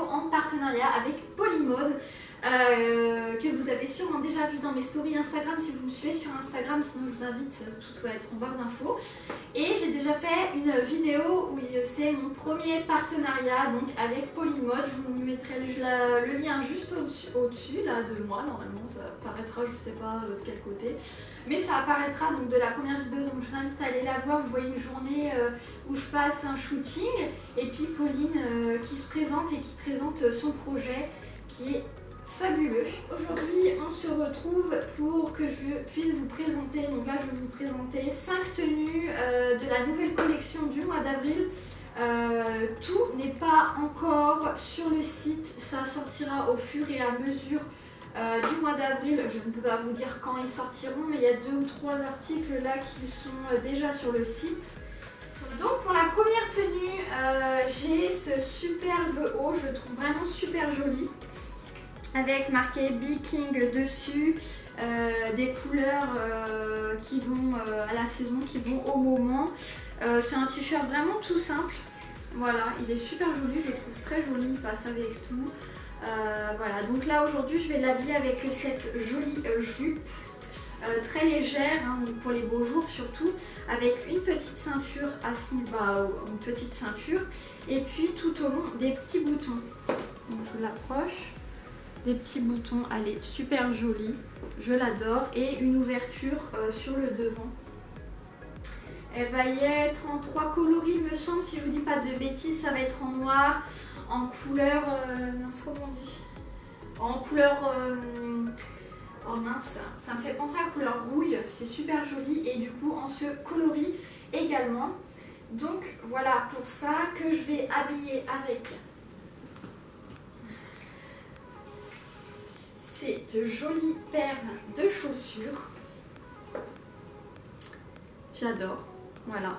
en partenariat avec Polymode. Que vous avez sûrement déjà vu dans mes stories Instagram si vous me suivez sur Instagram, sinon je vous invite, tout va être en barre d'infos. Et j'ai déjà fait une vidéo où c'est mon premier partenariat donc avec Polymode. Je vous mettrai le lien juste au-dessus là de moi, normalement ça apparaîtra, je sais pas de quel côté, mais ça apparaîtra donc de la première vidéo, donc je vous invite à aller la voir. Vous voyez une journée où je passe un shooting et puis Pauline qui se présente et qui présente son projet qui est fabuleux. Aujourd'hui on se retrouve pour que je puisse vous présenter, donc là je vais vous présenter 5 tenues de la nouvelle collection du mois d'avril. Tout n'est pas encore sur le site, ça sortira au fur et à mesure du mois d'avril. Je ne peux pas vous dire quand ils sortiront, mais il y a 2 ou 3 articles là qui sont déjà sur le site. Donc pour la première tenue, j'ai ce superbe haut, je le trouve vraiment super joli, avec marqué Be King dessus, des couleurs qui vont à la saison, qui vont au moment. C'est un t-shirt vraiment tout simple, voilà, il est super joli, je le trouve très joli, il passe avec tout. Voilà, donc là aujourd'hui je vais l'habiller avec cette jolie jupe très légère, hein, pour les beaux jours surtout, avec une petite ceinture à une petite ceinture, et puis tout au long des petits boutons. Donc je l'approche. Des petits boutons, elle est super jolie, je l'adore, et une ouverture sur le devant. Elle va y être en 3 coloris, il me semble, si je vous dis pas de bêtises. Ça va être en noir, en couleur, mince, comment on dit, en couleur, oh mince, ça me fait penser à la couleur rouille, c'est super joli, et du coup en ce coloris également. Donc voilà pour ça que je vais habiller avec cette jolie paire de chaussures. J'adore, voilà.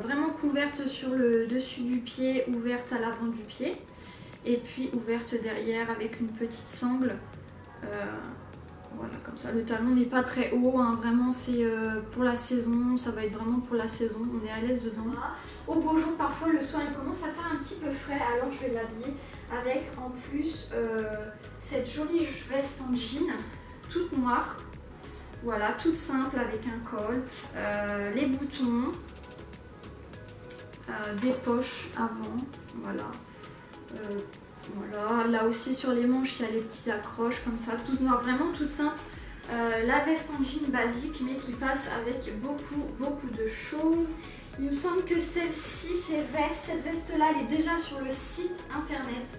Vraiment couverte sur le dessus du pied, ouverte à l'avant du pied, et puis ouverte derrière avec une petite sangle. Voilà, comme ça. Le talon n'est pas très haut, hein. Vraiment c'est pour la saison, ça va être vraiment pour la saison, on est à l'aise dedans. Au beau jour, parfois le soir il commence à faire un petit peu frais, alors je vais l'habiller avec en plus cette jolie veste en jean, toute noire, voilà, toute simple avec un col, les boutons, des poches avant, voilà. Voilà, là aussi sur les manches il y a les petits accroches comme ça, toute noire, vraiment toute simple. La veste en jean basique mais qui passe avec beaucoup de choses. Il me semble que celle-ci, cette veste-là, elle est déjà sur le site internet.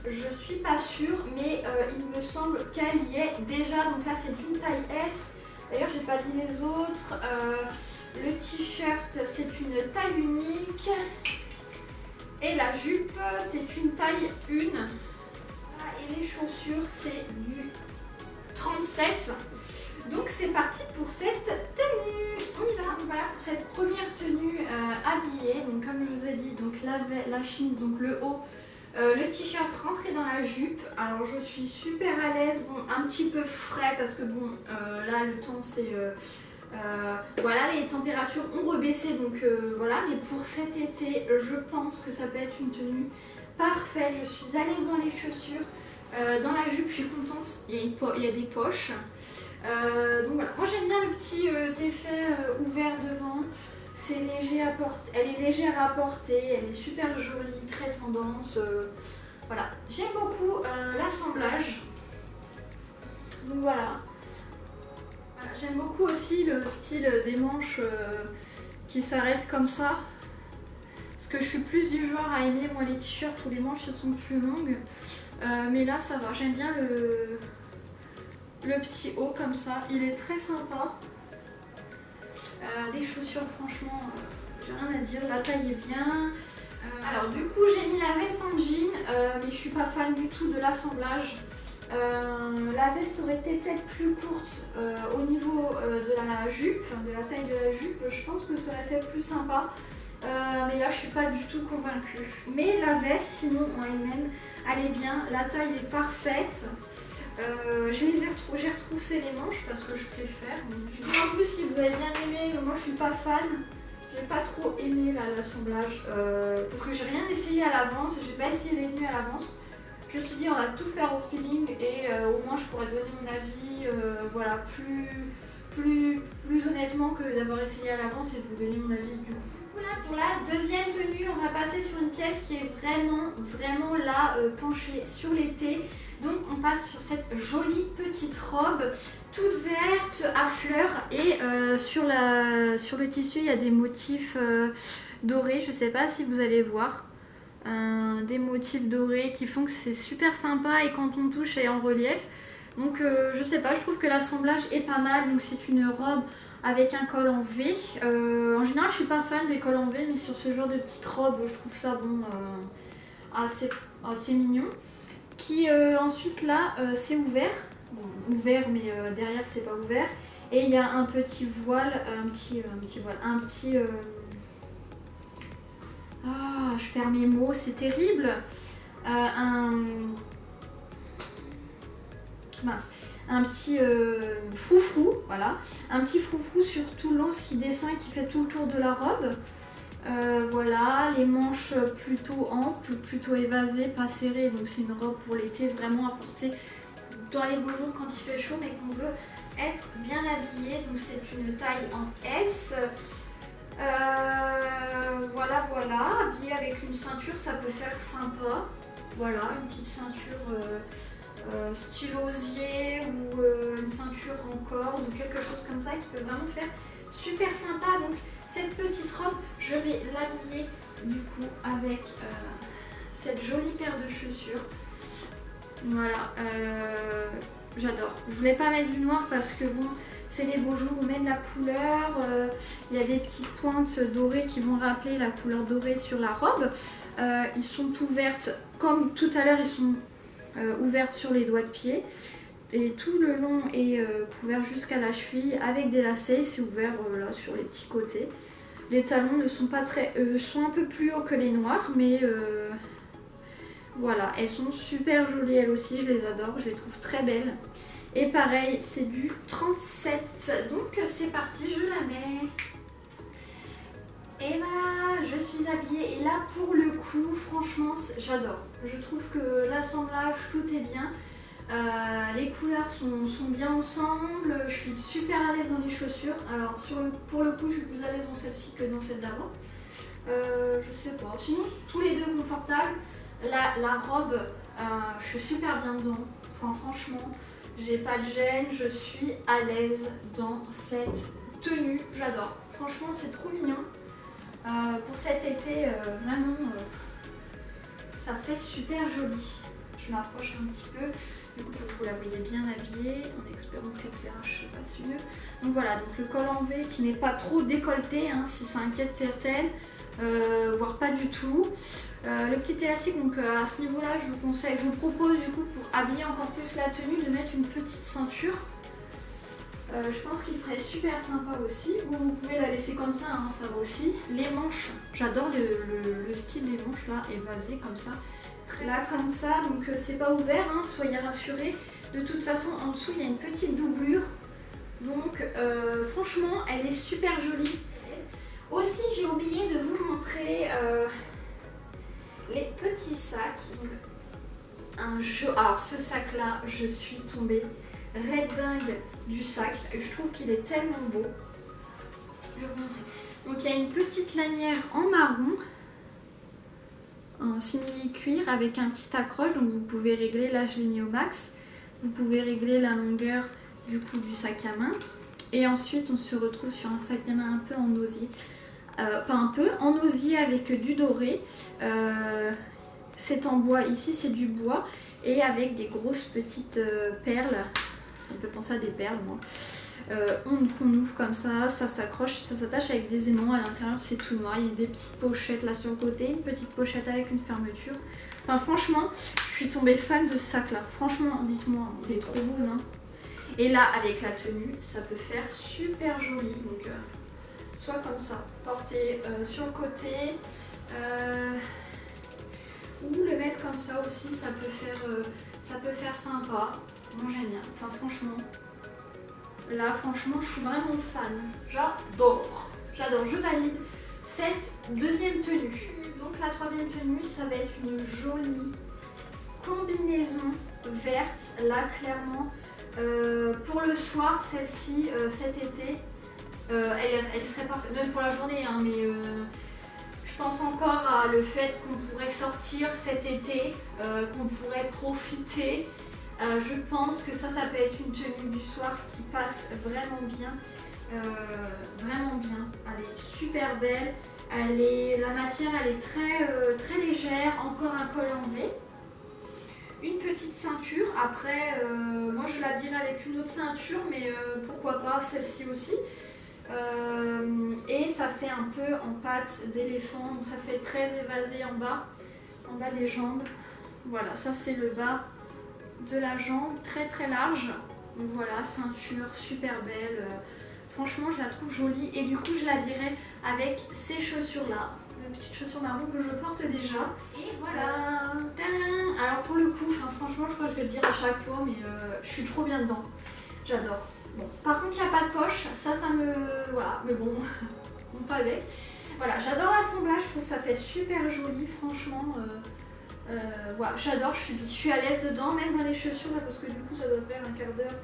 Je suis pas sûre, mais il me semble qu'elle y est déjà. Donc là, c'est une taille S. D'ailleurs, j'ai pas dit les autres. Le t-shirt, c'est une taille unique. Et la jupe, c'est une taille 1. Et les chaussures, c'est du 37. Donc c'est parti pour cette tenue. On y va. Donc voilà pour cette première tenue habillée. Donc comme je vous ai dit, donc la chemise, donc le haut, le t-shirt rentré dans la jupe. Alors je suis super à l'aise. Bon, un petit peu frais parce que bon, là le temps c'est voilà, les températures ont rebaissé, donc voilà, mais pour cet été, je pense que ça peut être une tenue parfaite. Je suis à l'aise dans les chaussures, dans la jupe, je suis contente, il y a des poches. Donc voilà, moi j'aime bien le petit effet ouvert devant. C'est léger à porter, elle est légère à porter, elle est super jolie, très tendance. Voilà, j'aime beaucoup l'assemblage. Donc voilà. J'aime beaucoup aussi le style des manches qui s'arrêtent comme ça. Parce que je suis plus du genre à aimer moi les t-shirts où les manches sont plus longues. Mais là ça va, j'aime bien le petit haut comme ça. Il est très sympa. Les chaussures franchement, j'ai rien à dire, la taille est bien. Alors du coup j'ai mis la veste en jean, mais je suis pas fan du tout de l'assemblage. La veste aurait été peut-être plus courte au niveau de la jupe, de la taille de la jupe. Je pense que ça aurait fait plus sympa. Mais là je suis pas du tout convaincue. Mais la veste sinon en elle-même elle est bien, la taille est parfaite. J'ai retroussé les manches parce que je préfère. En plus si vous avez bien aimé, moi je suis pas fan. J'ai pas trop aimé l'assemblage parce que j'ai rien essayé à l'avance, j'ai pas essayé les tenues à l'avance. Je me suis dit on va tout faire au feeling et au moins je pourrais donner mon avis voilà, plus honnêtement que d'avoir essayé à l'avance et de vous donner mon avis du coup. Voilà, pour la deuxième tenue, on va passer sur une pièce qui est vraiment là penchée sur l'été. Donc on passe sur cette jolie petite robe toute verte à fleurs et sur le tissu il y a des motifs dorés, je sais pas si vous allez voir. Des motifs dorés qui font que c'est super sympa et quand on touche elle est en relief. Donc je sais pas, je trouve que l'assemblage est pas mal. Donc c'est une robe avec un col en V. En général je suis pas fan des cols en V, mais sur ce genre de petite robe je trouve ça bon, assez mignon. Qui ensuite là c'est ouvert. Bon, ouvert mais derrière c'est pas ouvert. Et il y a un petit voile, je perds mes mots, c'est terrible. Un petit foufou, voilà. Un petit foufou sur tout le long, ce qui descend et qui fait tout le tour de la robe. Voilà, les manches plutôt amples, plutôt évasées, pas serrées. Donc c'est une robe pour l'été vraiment à porter dans les beaux jours quand il fait chaud mais qu'on veut être bien habillé. Donc c'est une taille en S. Voilà, habillé avec une ceinture ça peut faire sympa. Voilà, une petite ceinture style osier ou une ceinture en corde ou quelque chose comme ça qui peut vraiment faire super sympa. Donc cette petite robe je vais l'habiller du coup avec cette jolie paire de chaussures. Voilà, j'adore. Je voulais pas mettre du noir parce que bon, c'est les beaux jours, on met de la couleur. Il y a des petites pointes dorées qui vont rappeler la couleur dorée sur la robe. Ils sont ouvertes, comme tout à l'heure, ils sont ouvertes sur les doigts de pied. Et tout le long est couvert jusqu'à la cheville avec des lacets. C'est ouvert là sur les petits côtés. Les talons ne sont pas très, sont un peu plus hauts que les noirs, mais voilà, elles sont super jolies elles aussi, je les adore, je les trouve très belles. Et pareil, c'est du 37, donc c'est parti, je la mets. Et voilà, je suis habillée et là pour le coup, franchement, j'adore. Je trouve que l'assemblage, tout est bien. Les couleurs sont bien ensemble, je suis super à l'aise dans les chaussures. Alors pour le coup, je suis plus à l'aise dans celle-ci que dans celle d'avant. Je sais pas, sinon tous les deux confortables. La robe, je suis super bien dedans. Enfin, franchement, j'ai pas de gêne, je suis à l'aise dans cette tenue, j'adore. Franchement, c'est trop mignon. Pour cet été, vraiment, ça fait super joli. Je m'approche un petit peu, du coup, vous la voyez bien habillée, en espérant que l'éclairage se fasse mieux. Donc voilà, donc le col en V qui n'est pas trop décolleté, hein, si ça inquiète certaines, voire pas du tout. Le petit élastique, donc à ce niveau là je vous propose du coup pour habiller encore plus la tenue de mettre une petite ceinture. Je pense qu'il ferait super sympa aussi, ou vous pouvez la laisser comme ça, hein, ça va aussi. Les manches, j'adore le style des manches là, évasées comme ça. Là comme ça, donc c'est pas ouvert, hein, soyez rassurés. De toute façon en dessous il y a une petite doublure, donc franchement elle est super jolie. Aussi j'ai oublié de vous montrer les petits sacs. Alors ce sac là, je suis tombée red dingue du sac. Je trouve qu'il est tellement beau. Je vais vous montrer. Donc il y a une petite lanière en marron, en simili cuir avec un petit accroche. Donc vous pouvez régler, là je l'ai mis au max. Vous pouvez régler la longueur du coup du sac à main. Et ensuite on se retrouve sur un sac à main un peu en osier. Pas un peu, en osier avec du doré. C'est en bois, ici c'est du bois et avec des grosses petites perles. Ça me fait penser à des perles moi. Qu'on ouvre comme ça s'accroche, ça s'attache avec des aimants. À l'intérieur c'est tout noir, il y a des petites pochettes là sur le côté, une petite pochette avec une fermeture. Enfin franchement, je suis tombée fan de ce sac là. Franchement, dites-moi, il est trop beau, non? Et là avec la tenue, ça peut faire super joli. Donc soit comme ça, porté sur le côté, ou le mettre comme ça aussi, ça peut faire sympa. Moi j'aime bien, enfin franchement, là franchement je suis vraiment fan, j'adore, je valide cette deuxième tenue. Donc la troisième tenue, ça va être une jolie combinaison verte, là clairement. Pour le soir, celle-ci, cet été, elle serait parfaite, même pour la journée, hein, mais je pense encore à le fait qu'on pourrait sortir cet été, qu'on pourrait profiter. Je pense que ça peut être une tenue du soir qui passe vraiment bien. Vraiment bien. Elle est super belle. La matière elle est très légère. Encore un col en V. Une petite ceinture. Après, moi je l'habillerai avec une autre ceinture, mais pourquoi pas celle-ci aussi. Et ça fait un peu en pâte d'éléphant. Donc ça fait très évasé en bas des jambes. Voilà, ça c'est le bas de la jambe, très large. Donc voilà, ceinture super belle. Franchement, je la trouve jolie et du coup, je l'habillerai avec ces chaussures-là. Les petites chaussures marron que je porte déjà. Et voilà. Tadam. Alors pour le coup, franchement, je crois que je vais le dire à chaque fois, mais je suis trop bien dedans. J'adore. Bon, par contre, il n'y a pas de poche. Ça me... Voilà, mais bon, on fait avec. Voilà, j'adore l'assemblage. Je trouve que ça fait super joli, franchement. Voilà, j'adore, je suis à l'aise dedans, même dans les chaussures là, parce que du coup ça doit faire un quart d'heure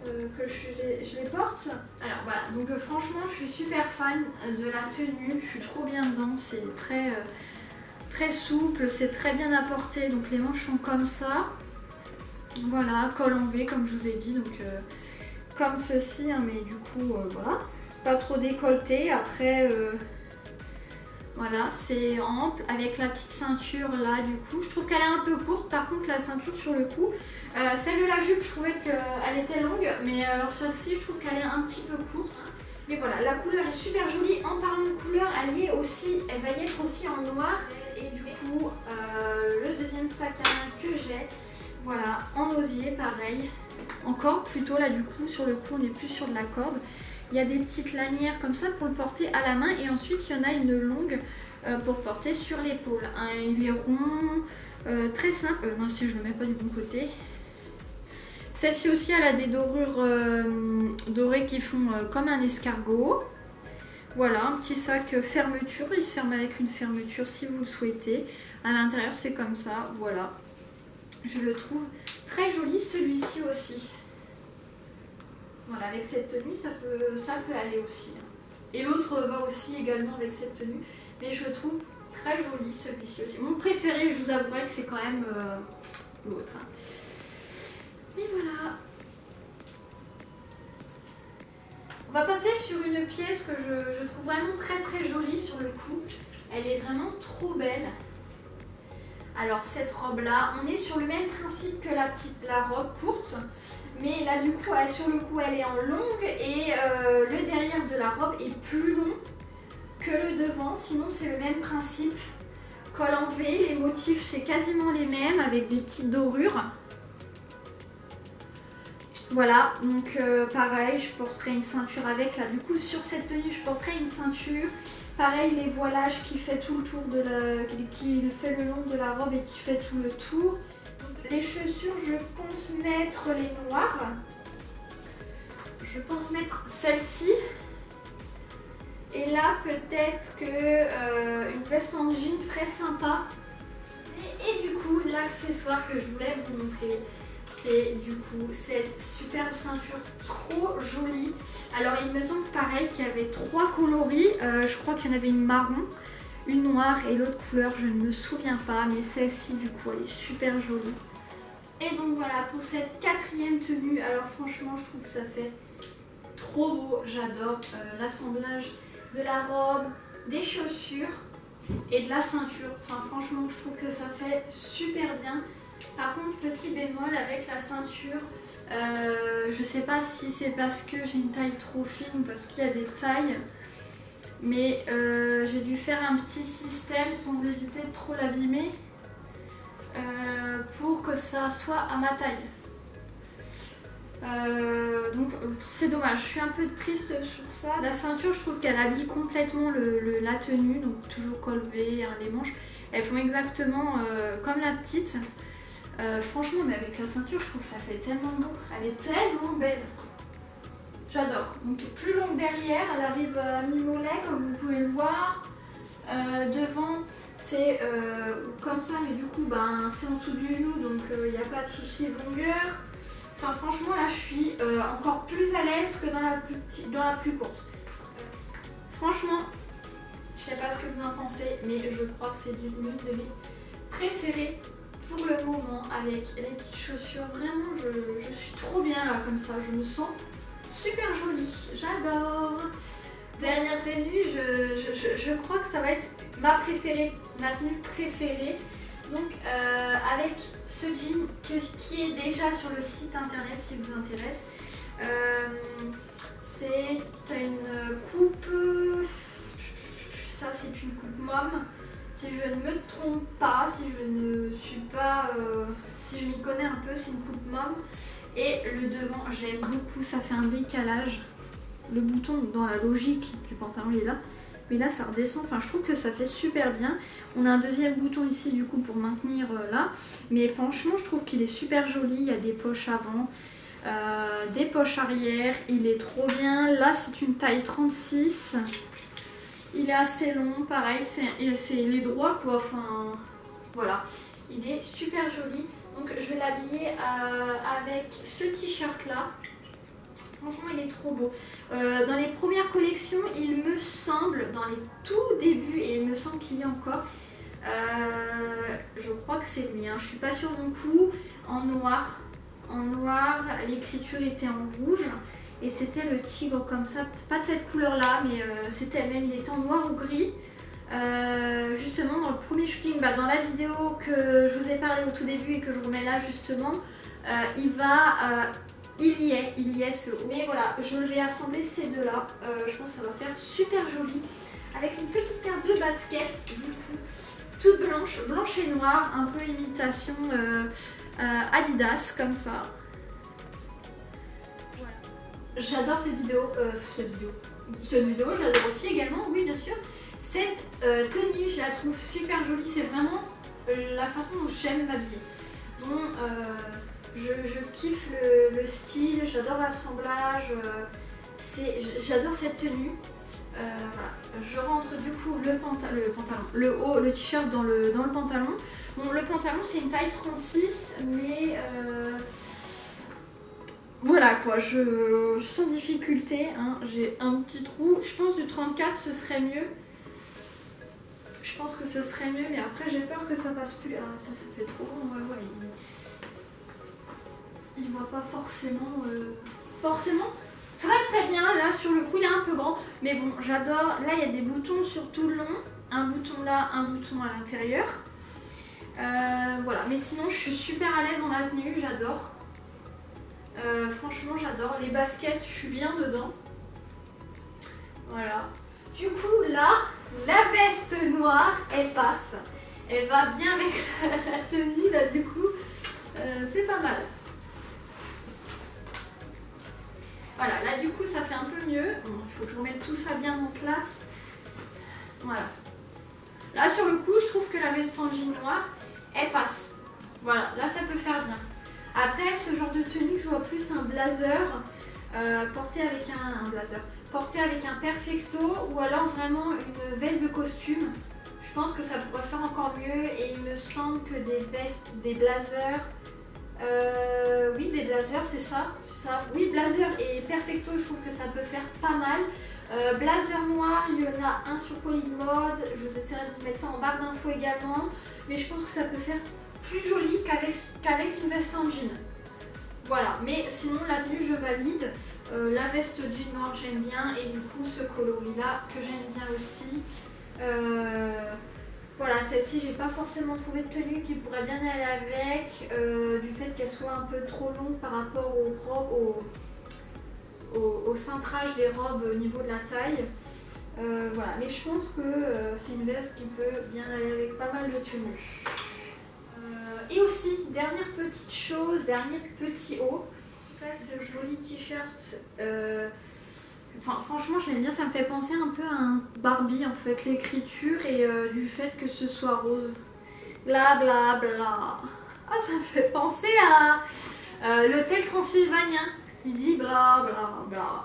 que je les porte. Alors voilà, donc franchement je suis super fan de la tenue, je suis trop bien dedans, c'est très souple, c'est très bien apporté, donc les manches sont comme ça. Voilà, col en V comme je vous ai dit, donc comme ceci, hein, mais du coup voilà, pas trop décolleté. Après voilà, c'est ample avec la petite ceinture là du coup. Je trouve qu'elle est un peu courte, par contre la ceinture sur le cou. Celle de la jupe, je trouvais qu'elle était longue, mais alors celle-ci, je trouve qu'elle est un petit peu courte. Mais voilà, la couleur est super jolie. En parlant de couleur, elle va y être aussi en noir. Et du coup, le deuxième sac à main que j'ai, voilà, en osier, pareil. Encore plutôt là du coup, sur le cou, on est plus sur de la corde. Il y a des petites lanières comme ça pour le porter à la main et ensuite il y en a une longue pour le porter sur l'épaule. Il est rond, très simple. Non, si je le mets pas du bon côté. Celle-ci aussi, elle a des dorures dorées qui font comme un escargot. Voilà, un petit sac fermeture. Il se ferme avec une fermeture si vous le souhaitez. À l'intérieur, c'est comme ça. Voilà. Je le trouve très joli, celui-ci aussi. Voilà, avec cette tenue, ça peut aller aussi. Et l'autre va aussi également avec cette tenue. Mais je le trouve très joli, celui-ci aussi. Mon préféré, je vous avouerai que c'est quand même l'autre. Et voilà. On va passer sur une pièce que je trouve vraiment très jolie sur le coup. Elle est vraiment trop belle. Alors cette robe-là, on est sur le même principe que la robe courte. Mais là du coup, sur le cou, elle est en longue et le derrière de la robe est plus long que le devant. Sinon, c'est le même principe. Col en V, les motifs, c'est quasiment les mêmes avec des petites dorures. Voilà, donc pareil, je porterai une ceinture avec. Là, du coup, sur cette tenue, je porterai une ceinture. Pareil, les voilages qui fait tout le tour qui fait le long de la robe et qui fait tout le tour. Les chaussures, je pense mettre les noires. Je pense mettre celle-ci. Et là, peut-être que une veste en jean ferait sympa. Et du coup, l'accessoire que je voulais vous montrer, c'est du coup cette superbe ceinture trop jolie. Alors, il me semble pareil qu'il y avait 3 coloris. Je crois qu'il y en avait une marron, une noire et l'autre couleur, je ne me souviens pas. Mais celle-ci, du coup, elle est super jolie. Et donc voilà pour cette 4e tenue. Alors franchement, je trouve que ça fait trop beau. J'adore l'assemblage de la robe, des chaussures et de la ceinture. Enfin franchement, je trouve que ça fait super bien. Par contre, petit bémol avec la ceinture. Je sais pas si c'est parce que j'ai une taille trop fine, parce qu'il y a des tailles. Mais j'ai dû faire un petit système sans éviter de trop l'abîmer. Pour que ça soit à ma taille. Donc c'est dommage, je suis un peu triste sur ça. La ceinture, je trouve qu'elle habille complètement la tenue, donc toujours col V, les manches. Elles font exactement comme la petite. Franchement, mais avec la ceinture, je trouve que ça fait tellement beau. Elle est tellement belle. J'adore. Donc plus longue derrière, elle arrive à mi-mollet comme vous pouvez le voir. Devant, C'est comme ça, mais du coup ben, c'est en dessous du genou, donc il n'y a pas de souci de longueur. Enfin franchement là je suis encore plus à l'aise que dans la plus courte. Franchement, je sais pas ce que vous en pensez, mais je crois que c'est l'une de mes préférées pour le moment avec les petites chaussures. Vraiment je suis trop bien là comme ça, je me sens super jolie, j'adore. Dernière tenue, je crois que ça va être ma préférée, ma tenue préférée. Donc avec ce jean qui est déjà sur le site internet si vous intéresse. C'est une coupe, ça c'est une coupe mom. Si je ne me trompe pas, si je ne suis pas, si je m'y connais un peu, c'est une coupe mom. Et le devant, j'aime beaucoup, ça fait un décalage. Le bouton dans la logique du pantalon il est là, mais là ça redescend, enfin je trouve que ça fait super bien. On a un deuxième bouton ici du coup pour maintenir là, mais franchement je trouve qu'il est super joli. Il y a des poches avant, des poches arrière, il est trop bien. Là c'est une taille 36, il est assez long, pareil, il est droit quoi, enfin voilà, il est super joli. Donc je vais l'habiller avec ce t-shirt là. Franchement, il est trop beau. Dans les premières collections, il me semble, dans les tout débuts, et il me semble qu'il y a encore, je crois que c'est lui, hein, je suis pas sûre non coup, en noir. En noir, l'écriture était en rouge, et c'était le tigre comme ça, pas de cette couleur-là, mais c'était même, il était en noir ou gris. Justement, dans le premier shooting, dans la vidéo que je vous ai parlé au tout début et que je remets là justement, il y est ce haut. Mais voilà, je vais assembler ces deux-là. Je pense que ça va faire super joli. Avec une petite paire de baskets, du coup, toute blanche et noire, un peu imitation Adidas, comme ça. Voilà. J'adore cette vidéo. Cette vidéo, j'adore aussi également, oui bien sûr. Cette tenue, je la trouve super jolie. C'est vraiment la façon dont j'aime m'habiller. Je kiffe le style, j'adore l'assemblage, j'adore cette tenue. Voilà. Je rentre du coup le t-shirt dans le pantalon. Bon, le pantalon c'est une taille 36, mais voilà quoi, sans difficulté, hein, j'ai un petit trou. Je pense du 34 ce serait mieux. Je pense que ce serait mieux, mais après j'ai peur que ça passe plus. Ah, ça fait trop grand, ouais. Il voit pas forcément très bien. Là sur le coup il est un peu grand, mais bon j'adore. Là il y a des boutons sur tout le long, un bouton là, un bouton à l'intérieur. Voilà, mais sinon je suis super à l'aise dans la tenue, j'adore. Franchement j'adore. Les baskets, je suis bien dedans. Voilà. Du coup là, la veste noire elle passe. Elle va bien avec la tenue là du coup. C'est pas mal. Voilà, là du coup ça fait un peu mieux. Bon, il faut que je remette tout ça bien en place. Voilà. Là sur le coup, je trouve que la veste en jean noir, elle passe. Voilà, là ça peut faire bien. Après, ce genre de tenue, je vois plus un blazer porté avec un perfecto ou alors vraiment une veste de costume. Je pense que ça pourrait faire encore mieux et il me semble que des blazers. Oui, des blazers, c'est ça. Oui, blazer et perfecto, je trouve que ça peut faire pas mal. Blazer noir, il y en a un sur Polymode. Je vous essaierai de vous mettre ça en barre d'infos également. Mais je pense que ça peut faire plus joli qu'avec une veste en jean. Voilà, mais sinon la tenue je valide. La veste jean noir j'aime bien et du coup ce coloris là que j'aime bien aussi. Voilà, celle-ci j'ai pas forcément trouvé de tenue qui pourrait bien aller avec, du fait qu'elle soit un peu trop longue par rapport aux robes, au cintrage des robes au niveau de la taille. Voilà, mais je pense que c'est une veste qui peut bien aller avec pas mal de tenues. Et aussi, dernière petite chose, dernier petit haut, ce joli t-shirt. Franchement, je l'aime bien, ça me fait penser un peu à un Barbie en fait, l'écriture et du fait que ce soit rose. Bla bla bla. Ah, ça me fait penser à l'hôtel Transylvanien. Il dit bla bla bla.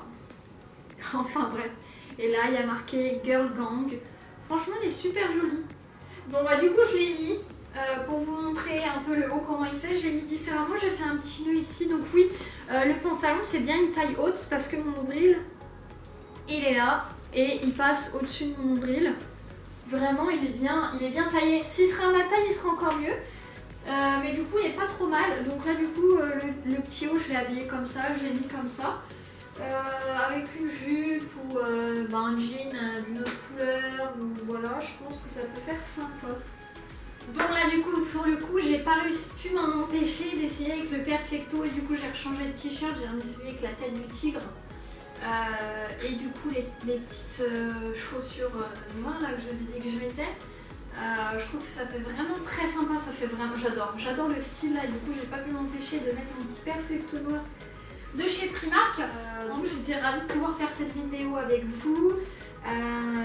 Enfin bref. Et là, il y a marqué Girl Gang. Franchement, elle est super jolie. Bon bah du coup je l'ai mis pour vous montrer un peu le haut comment il fait. Je l'ai mis différemment, j'ai fait un petit nœud ici. Donc oui, le pantalon c'est bien une taille haute parce que mon nombril il est là et il passe au-dessus de mon nombril. Vraiment il est bien taillé. S'il serait à ma taille il serait encore mieux. Mais du coup il est pas trop mal. Donc là du coup le petit haut je l'ai habillé comme ça, je l'ai mis comme ça. Avec une jupe ou un jean d'une autre couleur, ou voilà, je pense que ça peut faire sympa. Donc là du coup pour le coup j'ai pas pu m'en empêcher d'essayer avec le Perfecto et du coup j'ai rechangé le t-shirt, j'ai remis celui avec la tête du tigre et du coup les petites chaussures noires là que je vous ai dit que je mettais. Je trouve que ça fait vraiment très sympa, ça fait vraiment, j'adore le style là et du coup j'ai pas pu m'empêcher de mettre mon petit Perfecto noir de chez Primark. Donc j'étais ravie de pouvoir faire cette vidéo avec vous.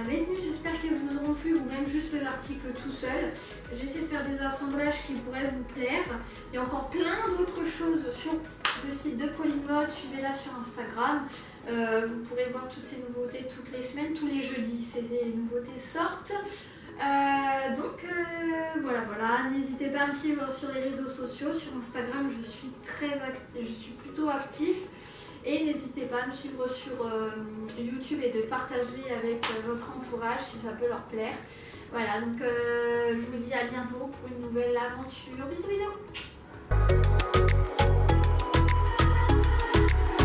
Les tenues j'espère qu'elles vous auront plu ou même juste les articles tout seul. J'ai essayé de faire des assemblages qui pourraient vous plaire. Il y a encore plein d'autres choses sur le site de Pauline Mode, suivez-la sur Instagram. Vous pourrez voir toutes ces nouveautés toutes les semaines, tous les jeudis, les nouveautés sortent. Voilà, n'hésitez pas à me suivre sur les réseaux sociaux, sur Instagram je suis plutôt active et n'hésitez pas à me suivre sur YouTube et de partager avec votre entourage si ça peut leur plaire. Voilà, donc je vous dis à bientôt pour une nouvelle aventure. Bisous bisous.